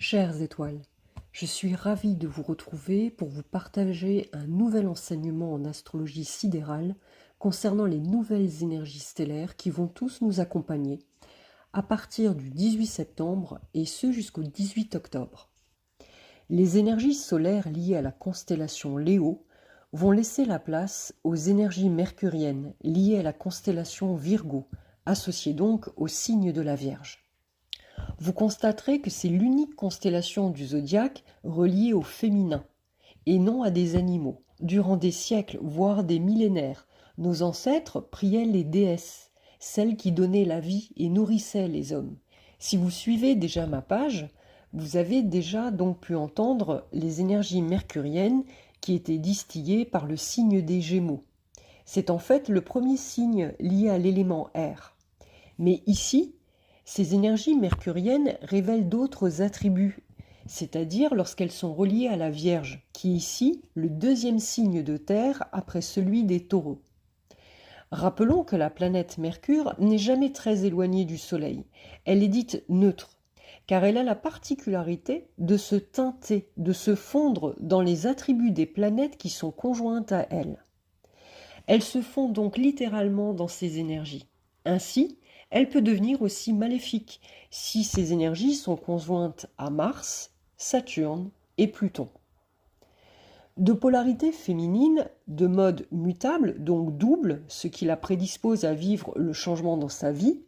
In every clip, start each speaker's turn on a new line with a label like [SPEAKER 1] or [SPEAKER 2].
[SPEAKER 1] Chères étoiles, je suis ravie de vous retrouver pour vous partager un nouvel enseignement en astrologie sidérale concernant les nouvelles énergies stellaires qui vont tous nous accompagner à partir du 18 septembre et ce jusqu'au 18 octobre. Les énergies solaires liées à la constellation Léo vont laisser la place aux énergies mercuriennes liées à la constellation Virgo, associées donc au signe de la Vierge. Vous constaterez que c'est l'unique constellation du zodiaque reliée au féminin, et non à des animaux. Durant des siècles, voire des millénaires, nos ancêtres priaient les déesses, celles qui donnaient la vie et nourrissaient les hommes. Si vous suivez déjà ma page, vous avez déjà donc pu entendre les énergies mercuriennes qui étaient distillées par le signe des Gémeaux. C'est en fait le premier signe lié à l'élément air. Mais ici, ces énergies mercuriennes révèlent d'autres attributs, c'est-à-dire lorsqu'elles sont reliées à la Vierge, qui est ici le deuxième signe de terre après celui des Taureaux. Rappelons que la planète Mercure n'est jamais très éloignée du Soleil. Elle est dite neutre, car elle a la particularité de se teinter, de se fondre dans les attributs des planètes qui sont conjointes à elle. Elle se fond donc littéralement dans ces énergies. Ainsi, elle peut devenir aussi maléfique si ces énergies sont conjointes à Mars, Saturne et Pluton. De polarité féminine, de mode mutable, donc double, ce qui la prédispose à vivre le changement dans sa vie,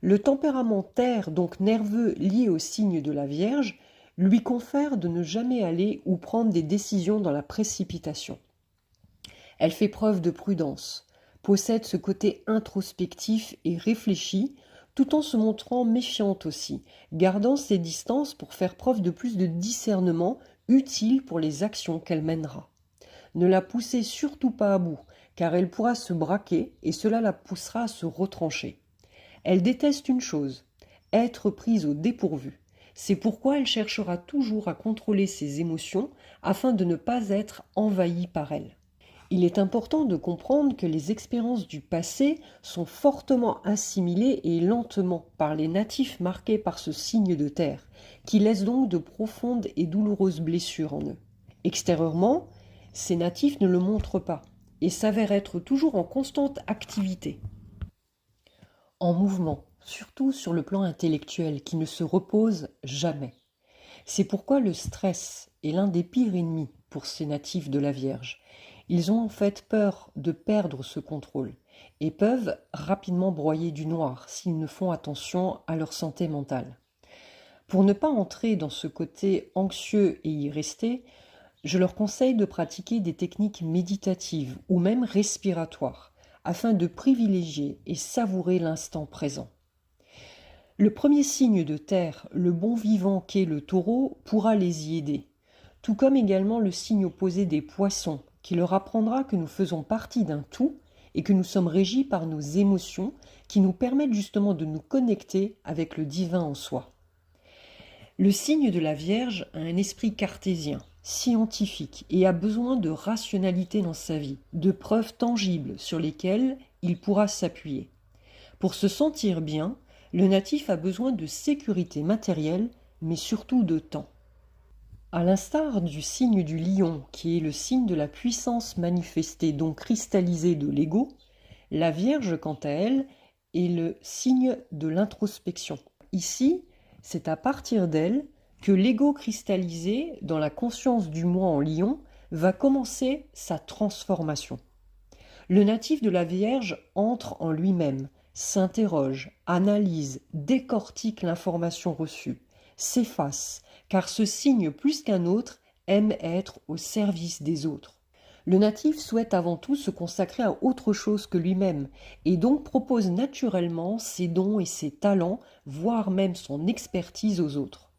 [SPEAKER 1] le tempérament terre, donc nerveux lié au signe de la Vierge, lui confère de ne jamais aller ou prendre des décisions dans la précipitation. Elle fait preuve de prudence, possède ce côté introspectif et réfléchi, tout en se montrant méfiante aussi, gardant ses distances pour faire preuve de plus de discernement utile pour les actions qu'elle mènera. Ne la poussez surtout pas à bout, car elle pourra se braquer et cela la poussera à se retrancher. Elle déteste une chose, être prise au dépourvu. C'est pourquoi elle cherchera toujours à contrôler ses émotions afin de ne pas être envahie par elles. Il est important de comprendre que les expériences du passé sont fortement assimilées et lentement par les natifs marqués par ce signe de terre, qui laisse donc de profondes et douloureuses blessures en eux. Extérieurement, ces natifs ne le montrent pas et s'avèrent être toujours en constante activité, en mouvement, surtout sur le plan intellectuel, qui ne se repose jamais. C'est pourquoi le stress est l'un des pires ennemis pour ces natifs de la Vierge. Ils ont en fait peur de perdre ce contrôle et peuvent rapidement broyer du noir s'ils ne font attention à leur santé mentale. Pour ne pas entrer dans ce côté anxieux et y rester, je leur conseille de pratiquer des techniques méditatives ou même respiratoires afin de privilégier et savourer l'instant présent. Le premier signe de terre, le bon vivant qu'est le taureau, pourra les y aider, tout comme également le signe opposé des poissons, qui leur apprendra que nous faisons partie d'un tout et que nous sommes régis par nos émotions qui nous permettent justement de nous connecter avec le divin en soi. Le signe de la Vierge a un esprit cartésien, scientifique et a besoin de rationalité dans sa vie, de preuves tangibles sur lesquelles il pourra s'appuyer. Pour se sentir bien, le natif a besoin de sécurité matérielle, mais surtout de temps. À l'instar du signe du lion, qui est le signe de la puissance manifestée, donc cristallisée de l'ego, la Vierge, quant à elle, est le signe de l'introspection. Ici, c'est à partir d'elle que l'ego cristallisé dans la conscience du moi en lion va commencer sa transformation. Le natif de la Vierge entre en lui-même, s'interroge, analyse, décortique l'information reçue, s'efface, car ce signe plus qu'un autre aime être au service des autres. Le natif souhaite avant tout se consacrer à autre chose que lui-même et donc propose naturellement ses dons et ses talents, voire même son expertise aux autres.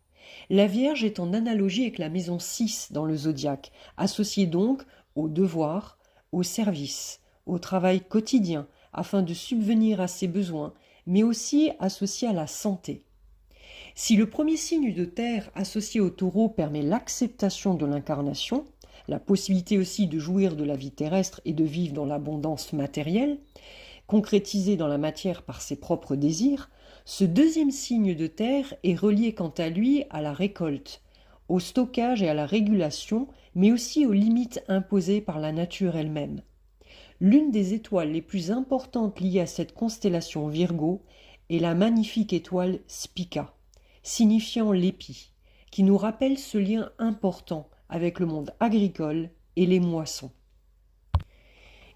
[SPEAKER 1] La Vierge est en analogie avec la maison 6 dans le zodiaque, associée donc au devoir, au service, au travail quotidien afin de subvenir à ses besoins, mais aussi associée à la santé. Si le premier signe de terre associé au taureau permet l'acceptation de l'incarnation, la possibilité aussi de jouir de la vie terrestre et de vivre dans l'abondance matérielle, concrétisée dans la matière par ses propres désirs, Ce deuxième signe de terre est relié quant à lui à la récolte, au stockage et à la régulation, mais aussi aux limites imposées par la nature elle-même. L'une des étoiles les plus importantes liées à cette constellation Virgo est la magnifique étoile Spica, signifiant l'épi, qui nous rappelle ce lien important avec le monde agricole et les moissons.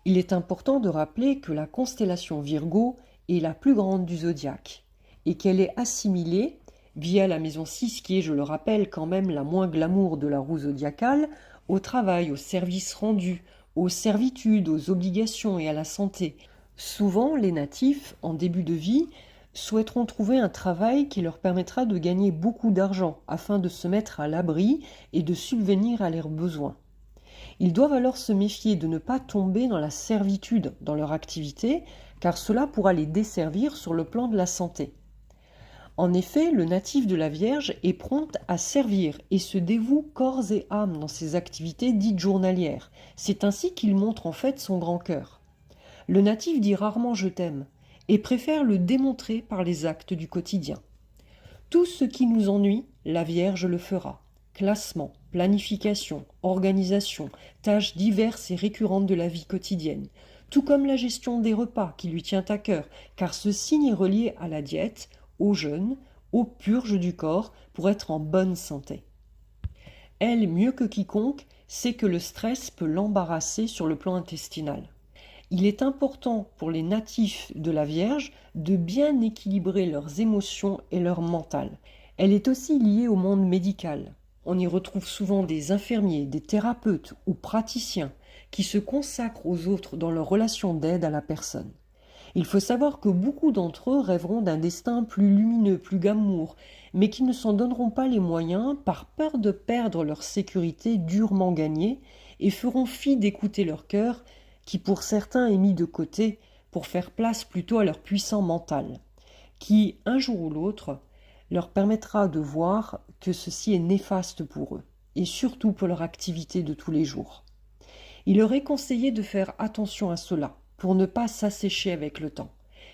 [SPEAKER 1] Il est important de rappeler que la constellation Virgo est la plus grande du zodiaque et qu'elle est assimilée, via la maison 6 qui est, je le rappelle, quand même la moins glamour de la roue zodiacale, au travail, au service rendu, aux servitudes, aux obligations et à la santé. Souvent, les natifs, en début de vie, souhaiteront trouver un travail qui leur permettra de gagner beaucoup d'argent afin de se mettre à l'abri et de subvenir à leurs besoins. Ils doivent alors se méfier de ne pas tomber dans la servitude dans leur activité, car cela pourra les desservir sur le plan de la santé. En effet, le natif de la Vierge est prompt à servir et se dévoue corps et âme dans ses activités dites journalières. C'est ainsi qu'il montre en fait son grand cœur. Le natif dit rarement « je t'aime » et préfère le démontrer par les actes du quotidien. Tout ce qui nous ennuie, la Vierge le fera. Classement, planification, organisation, tâches diverses et récurrentes de la vie quotidienne, tout comme la gestion des repas qui lui tient à cœur, car ce signe est relié à la diète, au jeûne, aux purges du corps pour être en bonne santé. Elle, mieux que quiconque, sait que le stress peut l'embarrasser sur le plan intestinal. Il est important pour les natifs de la Vierge de bien équilibrer leurs émotions et leur mental. Elle est aussi liée au monde médical. On y retrouve souvent des infirmiers, des thérapeutes ou praticiens qui se consacrent aux autres dans leur relation d'aide à la personne. Il faut savoir que beaucoup d'entre eux rêveront d'un destin plus lumineux, plus glamour, mais qui ne s'en donneront pas les moyens par peur de perdre leur sécurité durement gagnée et feront fi d'écouter leur cœur qui pour certains est mis de côté pour faire place plutôt à leur puissant mental, qui, un jour ou l'autre, leur permettra de voir que ceci est néfaste pour eux, et surtout pour leur activité de tous les jours. Il leur est conseillé de faire attention à cela, pour ne pas s'assécher avec le temps.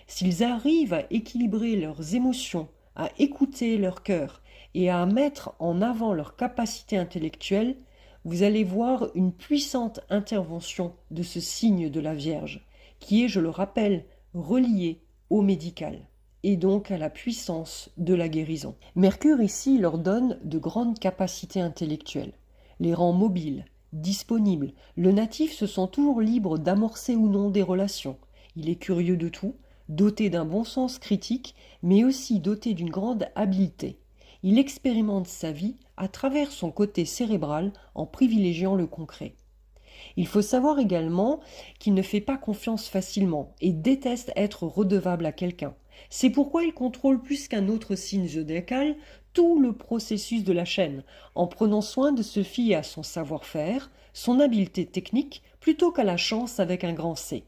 [SPEAKER 1] S'ils arrivent à équilibrer leurs émotions, à écouter leur cœur et à mettre en avant leur capacité intellectuelle, vous allez voir une puissante intervention de ce signe de la Vierge, qui est, je le rappelle, relié au médical, et donc à la puissance de la guérison. Mercure ici leur donne de grandes capacités intellectuelles, les rend mobiles, disponibles. Le natif se sent toujours libre d'amorcer ou non des relations. Il est curieux de tout, doté d'un bon sens critique, mais aussi doté d'une grande habileté. Il expérimente sa vie à travers son côté cérébral en privilégiant le concret. Il faut savoir également qu'il ne fait pas confiance facilement et déteste être redevable à quelqu'un. C'est pourquoi il contrôle plus qu'un autre signe zodiacal tout le processus de la chaîne, en prenant soin de se fier à son savoir-faire, son habileté technique, plutôt qu'à la chance avec un grand C.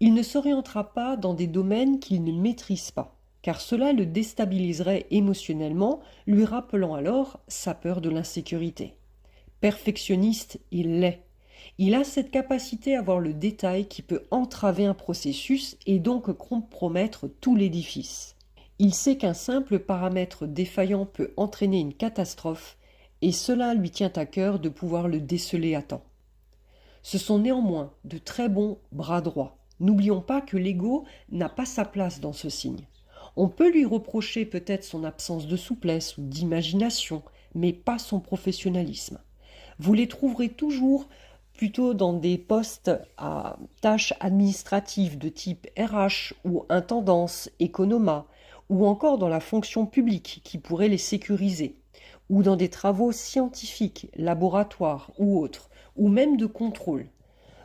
[SPEAKER 1] Il ne s'orientera pas dans des domaines qu'il ne maîtrise pas, car cela le déstabiliserait émotionnellement, lui rappelant alors sa peur de l'insécurité. Perfectionniste, il l'est. Il a cette capacité à voir le détail qui peut entraver un processus et donc compromettre tout l'édifice. Il sait qu'un simple paramètre défaillant peut entraîner une catastrophe et cela lui tient à cœur de pouvoir le déceler à temps. Ce sont néanmoins de très bons bras droits. N'oublions pas que l'ego n'a pas sa place dans ce signe. On peut lui reprocher peut-être son absence de souplesse ou d'imagination, mais pas son professionnalisme. Vous les trouverez toujours plutôt dans des postes à tâches administratives de type RH ou intendance, économat, ou encore dans la fonction publique qui pourrait les sécuriser, ou dans des travaux scientifiques, laboratoires ou autres, ou même de contrôle.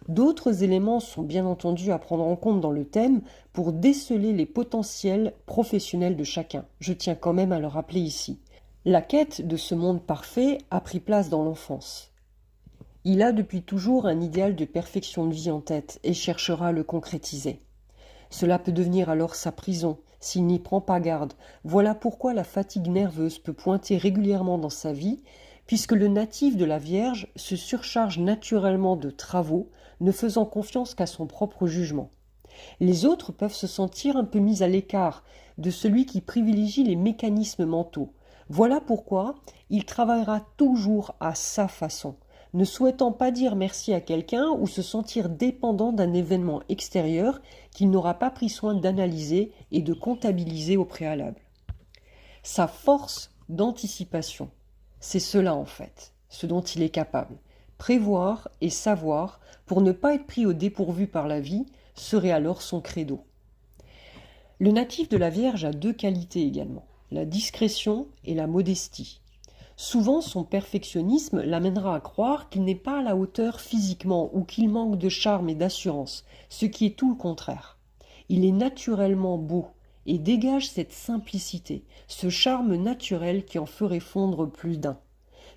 [SPEAKER 1] D'autres éléments sont bien entendu à prendre en compte dans le thème pour déceler les potentiels professionnels de chacun. Je tiens quand même à le rappeler ici. La quête de ce monde parfait a pris place dans l'enfance. Il a depuis toujours un idéal de perfection de vie en tête et cherchera à le concrétiser. Cela peut devenir alors sa prison s'il n'y prend pas garde. Voilà pourquoi la fatigue nerveuse peut pointer régulièrement dans sa vie, puisque le natif de la Vierge se surcharge naturellement de travaux, ne faisant confiance qu'à son propre jugement. Les autres peuvent se sentir un peu mis à l'écart de celui qui privilégie les mécanismes mentaux. Voilà pourquoi il travaillera toujours à sa façon, ne souhaitant pas dire merci à quelqu'un ou se sentir dépendant d'un événement extérieur qu'il n'aura pas pris soin d'analyser et de comptabiliser au préalable. Sa force d'anticipation, c'est cela en fait, ce dont il est capable. Prévoir et savoir, pour ne pas être pris au dépourvu par la vie, serait alors son credo. Le natif de la Vierge a deux qualités également, la discrétion et la modestie. Souvent, son perfectionnisme l'amènera à croire qu'il n'est pas à la hauteur physiquement ou qu'il manque de charme et d'assurance, ce qui est tout le contraire. Il est naturellement beau et dégage cette simplicité, ce charme naturel qui en ferait fondre plus d'un.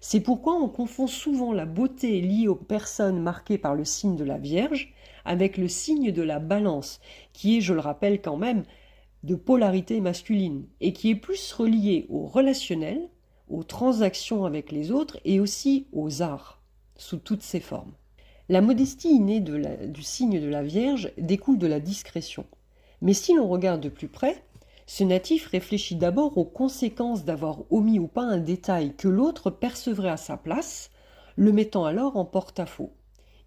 [SPEAKER 1] C'est pourquoi on confond souvent la beauté liée aux personnes marquées par le signe de la Vierge avec le signe de la Balance, qui est, je le rappelle quand même, de polarité masculine et qui est plus relié au relationnel, aux transactions avec les autres et aussi aux arts, sous toutes ses formes. La modestie innée du signe de la Vierge découle de la discrétion. Mais si l'on regarde de plus près, ce natif réfléchit d'abord aux conséquences d'avoir omis ou pas un détail que l'autre percevrait à sa place, le mettant alors en porte-à-faux.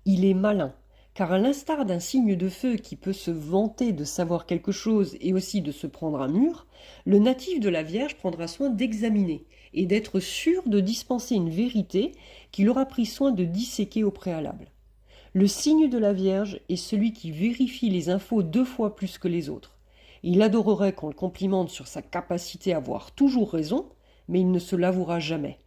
[SPEAKER 1] Il est malin, car à l'instar d'un signe de feu qui peut se vanter de savoir quelque chose et aussi de se prendre un mur, le natif de la Vierge prendra soin d'examiner et d'être sûr de dispenser une vérité qu'il aura pris soin de disséquer au préalable. Le signe de la Vierge est celui qui vérifie les infos 2 fois plus que les autres. Il adorerait qu'on le complimente sur sa capacité à avoir toujours raison, mais il ne se l'avouera jamais.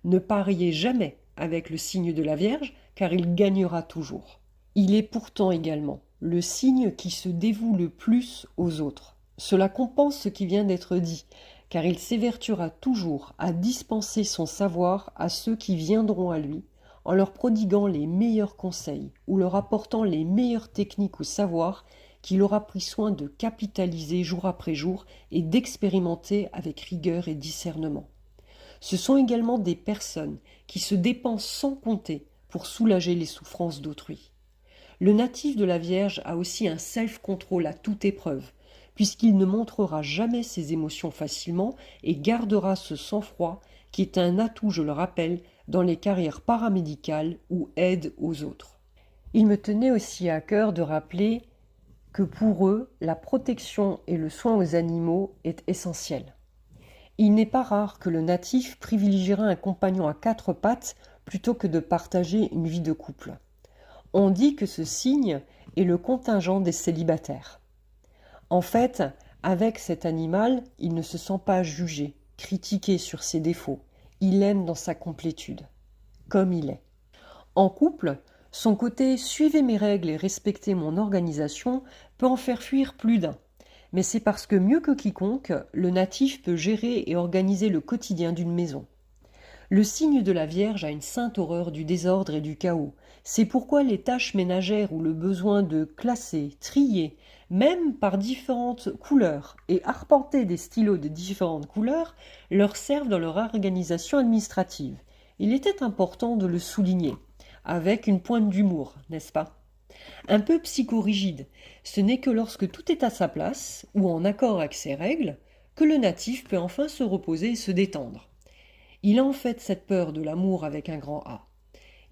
[SPEAKER 1] Ne pariez jamais avec le signe de la Vierge, car il gagnera toujours. Il est pourtant également le signe qui se dévoue le plus aux autres. Cela compense ce qui vient d'être dit, car il s'évertuera toujours à dispenser son savoir à ceux qui viendront à lui, en leur prodiguant les meilleurs conseils ou leur apportant les meilleures techniques ou savoirs qu'il aura pris soin de capitaliser jour après jour et d'expérimenter avec rigueur et discernement. Ce sont également des personnes qui se dépensent sans compter pour soulager les souffrances d'autrui. Le natif de la Vierge a aussi un self-control à toute épreuve, puisqu'il ne montrera jamais ses émotions facilement et gardera ce sang-froid qui est un atout, je le rappelle, dans les carrières paramédicales ou aide aux autres. Il me tenait aussi à cœur de rappeler que pour eux, la protection et le soin aux animaux est essentiel. Il n'est pas rare que le natif privilégiera un compagnon à 4 pattes plutôt que de partager une vie de couple. On dit que ce signe est le contingent des célibataires. En fait, avec cet animal, il ne se sent pas jugé, critiqué sur ses défauts. Il aime dans sa complétude, comme il est. En couple, son côté « suivez mes règles et respectez mon organisation » peut en faire fuir plus d'un. Mais c'est parce que mieux que quiconque, le natif peut gérer et organiser le quotidien d'une maison. Le signe de la Vierge a une sainte horreur du désordre et du chaos. C'est pourquoi les tâches ménagères ou le besoin de classer, trier, même par différentes couleurs, et arpenter des stylos de différentes couleurs, leur servent dans leur organisation administrative. Il était important de le souligner, avec une pointe d'humour, n'est-ce pas ? Un peu psychorigide, ce n'est que lorsque tout est à sa place, ou en accord avec ses règles, que le natif peut enfin se reposer et se détendre. Il a en fait cette peur de l'amour avec un grand A.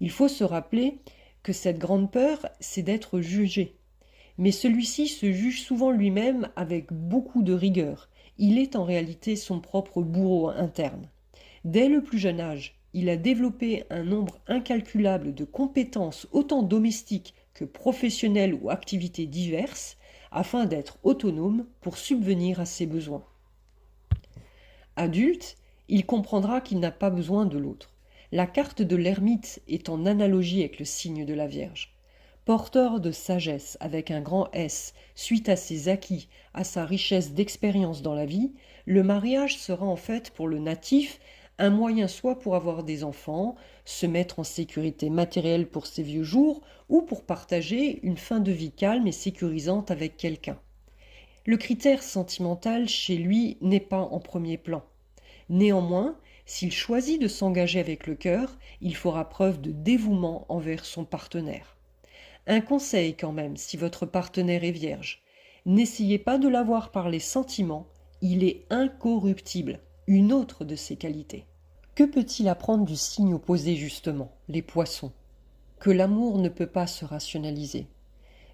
[SPEAKER 1] Il faut se rappeler que cette grande peur, c'est d'être jugé. Mais celui-ci se juge souvent lui-même avec beaucoup de rigueur. Il est en réalité son propre bourreau interne. Dès le plus jeune âge, il a développé un nombre incalculable de compétences autant domestiques que professionnelles ou activités diverses, afin d'être autonome pour subvenir à ses besoins. Adulte, il comprendra qu'il n'a pas besoin de l'autre. La carte de l'ermite est en analogie avec le signe de la Vierge. Porteur de sagesse avec un grand S, suite à ses acquis, à sa richesse d'expérience dans la vie, le mariage sera en fait pour le natif un moyen soit pour avoir des enfants, se mettre en sécurité matérielle pour ses vieux jours, ou pour partager une fin de vie calme et sécurisante avec quelqu'un. Le critère sentimental chez lui n'est pas en premier plan. Néanmoins, s'il choisit de s'engager avec le cœur, il fera preuve de dévouement envers son partenaire. Un conseil quand même, si votre partenaire est vierge. N'essayez pas de l'avoir par les sentiments, il est incorruptible, une autre de ses qualités. Que peut-il apprendre du signe opposé justement, les poissons? Que l'amour ne peut pas se rationaliser,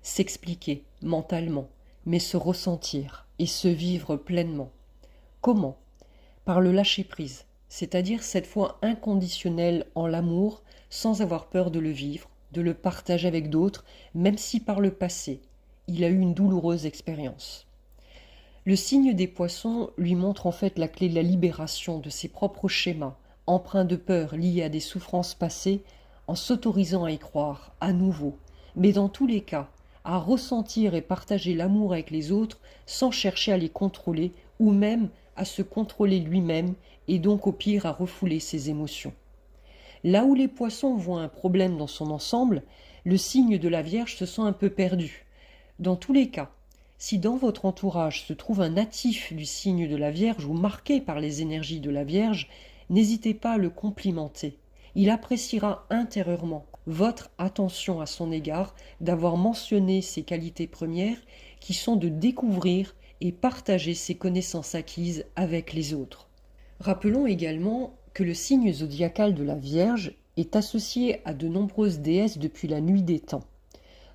[SPEAKER 1] s'expliquer mentalement, mais se ressentir et se vivre pleinement. Comment? Par le lâcher-prise, c'est-à-dire cette foi inconditionnelle en l'amour sans avoir peur de le vivre, de le partager avec d'autres, même si par le passé, il a eu une douloureuse expérience. Le signe des poissons lui montre en fait la clé de la libération de ses propres schémas, empreints de peur liés à des souffrances passées, en s'autorisant à y croire, à nouveau, mais dans tous les cas, à ressentir et partager l'amour avec les autres sans chercher à les contrôler ou même à se contrôler lui-même et donc au pire à refouler ses émotions. Là où les poissons voient un problème dans son ensemble, le signe de la Vierge se sent un peu perdu. Dans tous les cas, si dans votre entourage se trouve un natif du signe de la Vierge ou marqué par les énergies de la Vierge, n'hésitez pas à le complimenter. Il appréciera intérieurement votre attention à son égard, d'avoir mentionné ses qualités premières qui sont de découvrir et partager ses connaissances acquises avec les autres. Rappelons également que le signe zodiacal de la Vierge est associé à de nombreuses déesses depuis la nuit des temps.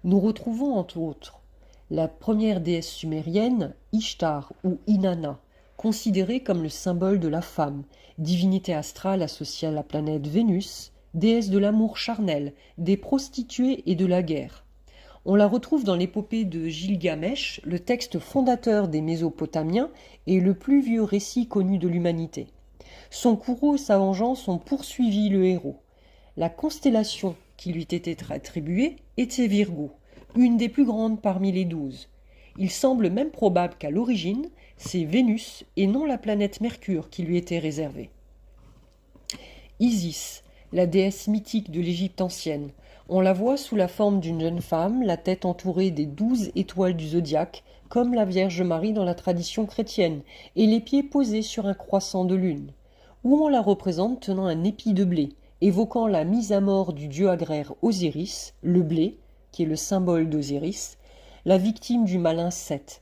[SPEAKER 1] Nous retrouvons entre autres la première déesse sumérienne, Ishtar ou Inanna, considérée comme le symbole de la femme, divinité astrale associée à la planète Vénus, déesse de l'amour charnel, des prostituées et de la guerre. On la retrouve dans l'épopée de Gilgamesh, le texte fondateur des Mésopotamiens et le plus vieux récit connu de l'humanité. Son courroux et sa vengeance ont poursuivi le héros. La constellation qui lui était attribuée était Virgo, une des plus grandes parmi les 12. Il semble même probable qu'à l'origine, c'est Vénus et non la planète Mercure qui lui était réservée. Isis, la déesse mythique de l'Égypte ancienne, on la voit sous la forme d'une jeune femme, la tête entourée des 12 étoiles du zodiaque, comme la Vierge Marie dans la tradition chrétienne, et les pieds posés sur un croissant de lune, où on la représente tenant un épi de blé, évoquant la mise à mort du dieu agraire Osiris, le blé, qui est le symbole d'Osiris, la victime du malin Seth.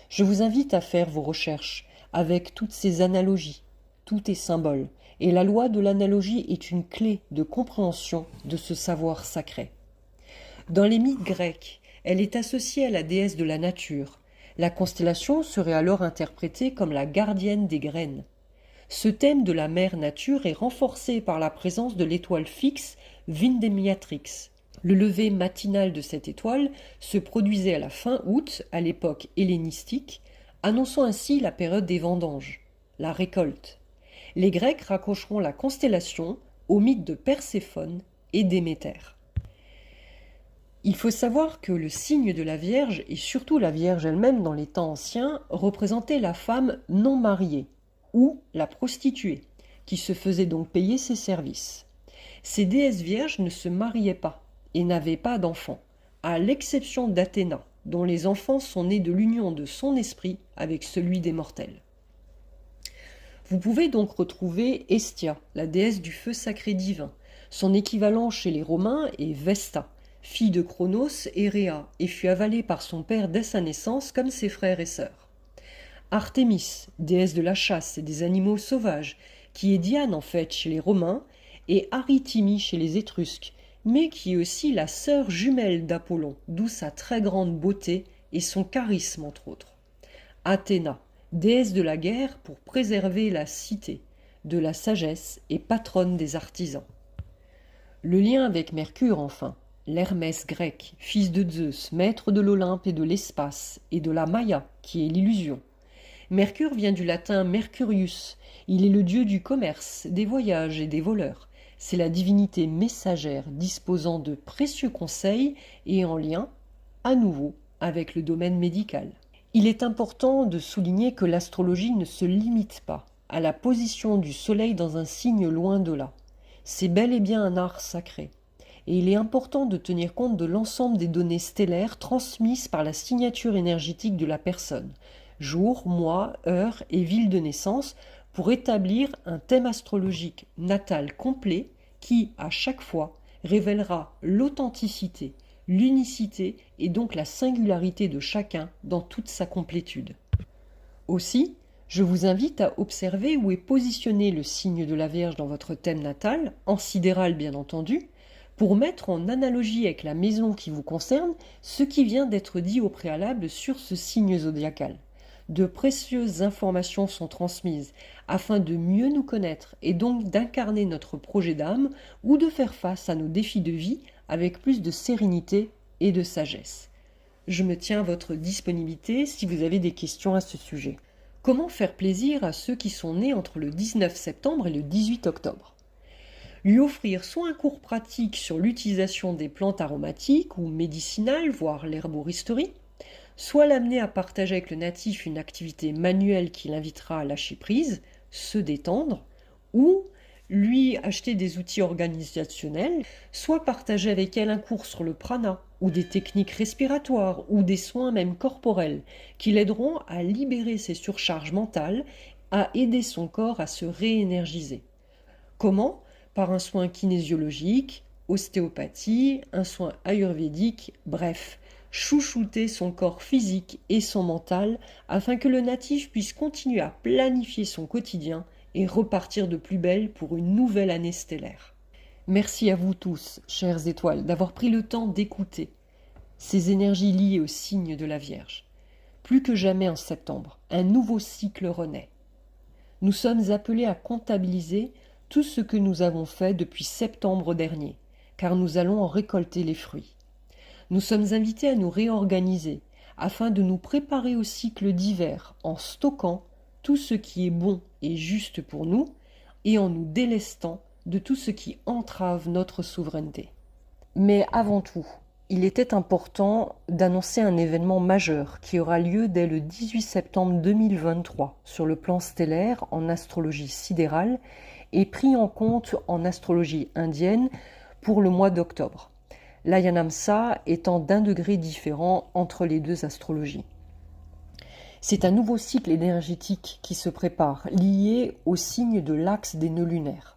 [SPEAKER 1] Je vous invite à faire vos recherches avec toutes ces analogies, tout est symbole, et la loi de l'analogie est une clé de compréhension de ce savoir sacré. Dans les mythes grecs, elle est associée à la déesse de la nature. La constellation serait alors interprétée comme la gardienne des graines. Ce thème de la mère nature est renforcé par la présence de l'étoile fixe Vindemiatrix. Le lever matinal de cette étoile se produisait à la fin août, à l'époque hellénistique, annonçant ainsi la période des vendanges, la récolte. Les Grecs raccrocheront la constellation au mythe de Perséphone et Déméter. Il faut savoir que le signe de la Vierge, et surtout la Vierge elle-même dans les temps anciens, représentait la femme non mariée, ou la prostituée, qui se faisait donc payer ses services. Ces déesses vierges ne se mariaient pas et n'avaient pas d'enfants, à l'exception d'Athéna, dont les enfants sont nés de l'union de son esprit avec celui des mortels. Vous pouvez donc retrouver Hestia, la déesse du feu sacré divin. Son équivalent chez les Romains est Vesta, fille de Cronos et Rhea, et fut avalée par son père dès sa naissance comme ses frères et sœurs. Artémis, déesse de la chasse et des animaux sauvages, qui est Diane en fait chez les Romains, et Arytimie chez les Étrusques, mais qui est aussi la sœur jumelle d'Apollon, d'où sa très grande beauté et son charisme entre autres. Athéna, déesse de la guerre pour préserver la cité, de la sagesse et patronne des artisans. Le lien avec Mercure enfin, l'Hermès grec, fils de Zeus, maître de l'Olympe et de l'espace, et de la Maya, qui est l'illusion. Mercure vient du latin Mercurius, il est le dieu du commerce, des voyages et des voleurs. C'est la divinité messagère disposant de précieux conseils et en lien, à nouveau, avec le domaine médical. Il est important de souligner que l'astrologie ne se limite pas à la position du soleil dans un signe loin de là. C'est bel et bien un art sacré. Et il est important de tenir compte de l'ensemble des données stellaires transmises par la signature énergétique de la personne, jour, mois, heure et ville de naissance, pour établir un thème astrologique natal complet qui, à chaque fois, révélera l'authenticité, l'unicité et donc la singularité de chacun dans toute sa complétude. Aussi, je vous invite à observer où est positionné le signe de la Vierge dans votre thème natal, en sidéral bien entendu, pour mettre en analogie avec la maison qui vous concerne ce qui vient d'être dit au préalable sur ce signe zodiacal. De précieuses informations sont transmises afin de mieux nous connaître et donc d'incarner notre projet d'âme ou de faire face à nos défis de vie avec plus de sérénité et de sagesse. Je me tiens à votre disponibilité si vous avez des questions à ce sujet. Comment faire plaisir à ceux qui sont nés entre le 19 septembre et le 18 octobre? Lui offrir soit un cours pratique sur l'utilisation des plantes aromatiques ou médicinales, voire l'herboristerie, soit l'amener à partager avec le natif une activité manuelle qui l'invitera à lâcher prise, se détendre, ou lui acheter des outils organisationnels, soit partager avec elle un cours sur le prana, ou des techniques respiratoires, ou des soins même corporels, qui l'aideront à libérer ses surcharges mentales, à aider son corps à se réénergiser. Comment? Par un soin kinésiologique, ostéopathie, un soin ayurvédique, bref, chouchouter son corps physique et son mental afin que le natif puisse continuer à planifier son quotidien et repartir de plus belle pour une nouvelle année stellaire. Merci à vous tous, chères étoiles, d'avoir pris le temps d'écouter ces énergies liées au signe de la Vierge. Plus que jamais en septembre, un nouveau cycle renaît. Nous sommes appelés à comptabiliser tout ce que nous avons fait depuis septembre dernier, car nous allons en récolter les fruits. Nous sommes invités à nous réorganiser afin de nous préparer au cycle d'hiver en stockant tout ce qui est bon et juste pour nous et en nous délestant de tout ce qui entrave notre souveraineté. Mais avant tout, il était important d'annoncer un événement majeur qui aura lieu dès le 18 septembre 2023 sur le plan stellaire en astrologie sidérale et pris en compte en astrologie indienne pour le mois d'octobre. L'Ayanamsa étant d'un degré différent entre les deux astrologies. C'est un nouveau cycle énergétique qui se prépare, lié au signe de l'axe des nœuds lunaires.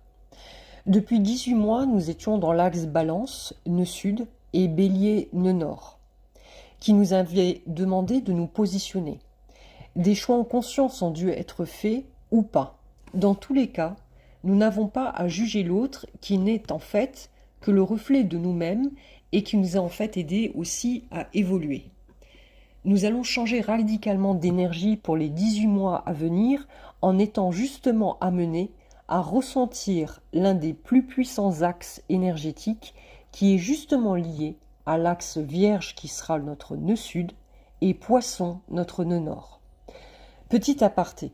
[SPEAKER 1] Depuis 18 mois, nous étions dans l'axe Balance, nœud sud, et Bélier, nœud nord, qui nous avait demandé de nous positionner. Des choix en conscience ont dû être faits ou pas. Dans tous les cas, nous n'avons pas à juger l'autre qui n'est en fait que le reflet de nous-mêmes et qui nous a en fait aidé aussi à évoluer. Nous allons changer radicalement d'énergie pour les 18 mois à venir en étant justement amenés à ressentir l'un des plus puissants axes énergétiques qui est justement lié à l'axe Vierge qui sera notre nœud sud et Poisson notre nœud nord. Petit aparté.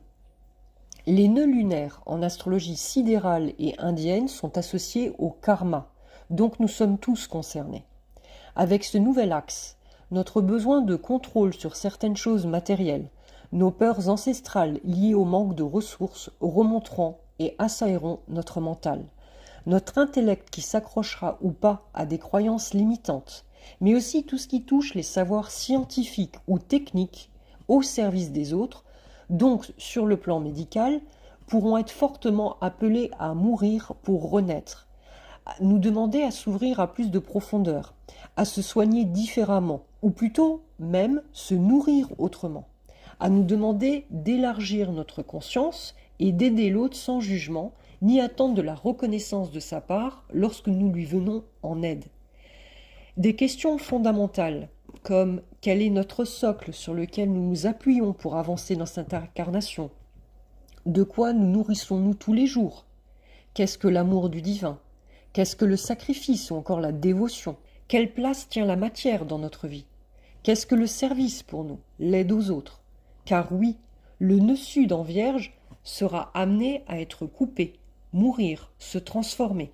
[SPEAKER 1] Les nœuds lunaires en astrologie sidérale et indienne sont associés au karma, donc nous sommes tous concernés. Avec ce nouvel axe, notre besoin de contrôle sur certaines choses matérielles, nos peurs ancestrales liées au manque de ressources remonteront et assailleront notre mental. Notre intellect qui s'accrochera ou pas à des croyances limitantes, mais aussi tout ce qui touche les savoirs scientifiques ou techniques au service des autres, donc sur le plan médical, pourront être fortement appelés à mourir pour renaître, à nous demander à s'ouvrir à plus de profondeur, à se soigner différemment, ou plutôt même se nourrir autrement, à nous demander d'élargir notre conscience et d'aider l'autre sans jugement, ni attendre de la reconnaissance de sa part lorsque nous lui venons en aide. Des questions fondamentales, comme quel est notre socle sur lequel nous nous appuyons pour avancer dans cette incarnation? De quoi nous nourrissons-nous tous les jours? Qu'est-ce que l'amour du divin? Qu'est-ce que le sacrifice ou encore la dévotion? Quelle place tient la matière dans notre vie? Qu'est-ce que le service pour nous? L'aide aux autres? Car oui, le nœud sud en Vierge sera amené à être coupé, mourir, se transformer,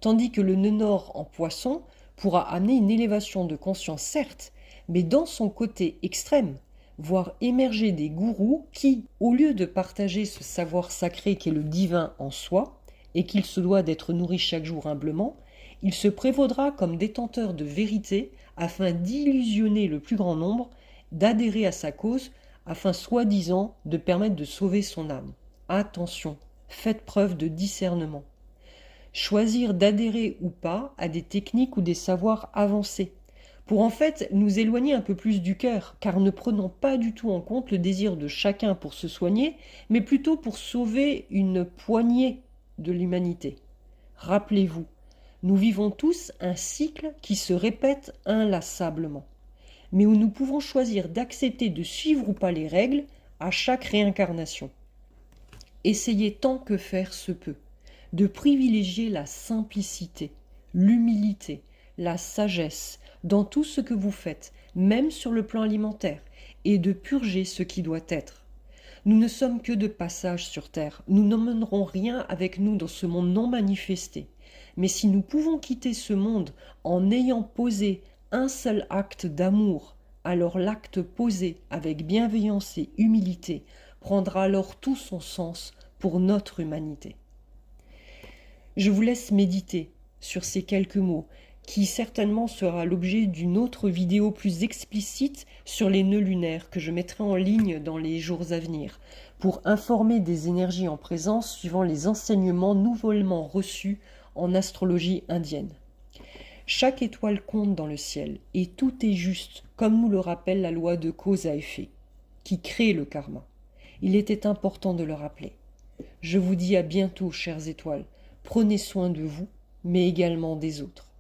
[SPEAKER 1] tandis que le nœud nord en Poisson pourra amener une élévation de conscience certes, mais dans son côté extrême, voir émerger des gourous qui, au lieu de partager ce savoir sacré qu'est le divin en soi, et qu'il se doit d'être nourri chaque jour humblement, il se prévaudra comme détenteur de vérité afin d'illusionner le plus grand nombre, d'adhérer à sa cause, afin soi-disant de permettre de sauver son âme. Attention, faites preuve de discernement. Choisir d'adhérer ou pas à des techniques ou des savoirs avancés, pour en fait nous éloigner un peu plus du cœur, car ne prenant pas du tout en compte le désir de chacun pour se soigner, mais plutôt pour sauver une poignée de l'humanité. Rappelez-vous, nous vivons tous un cycle qui se répète inlassablement, mais où nous pouvons choisir d'accepter de suivre ou pas les règles à chaque réincarnation. Essayez tant que faire se peut de privilégier la simplicité, l'humilité, la sagesse dans tout ce que vous faites, même sur le plan alimentaire, et de purger ce qui doit être. Nous ne sommes que de passage sur terre, nous n'emmènerons rien avec nous dans ce monde non manifesté. Mais si nous pouvons quitter ce monde en ayant posé un seul acte d'amour, alors l'acte posé avec bienveillance et humilité prendra alors tout son sens pour notre humanité. Je vous laisse méditer sur ces quelques mots, qui certainement sera l'objet d'une autre vidéo plus explicite sur les nœuds lunaires que je mettrai en ligne dans les jours à venir, pour informer des énergies en présence suivant les enseignements nouvellement reçus en astrologie indienne. Chaque étoile compte dans le ciel, et tout est juste, comme nous le rappelle la loi de cause à effet, qui crée le karma. Il était important de le rappeler. Je vous dis à bientôt, chères étoiles. Prenez soin de vous, mais également des autres.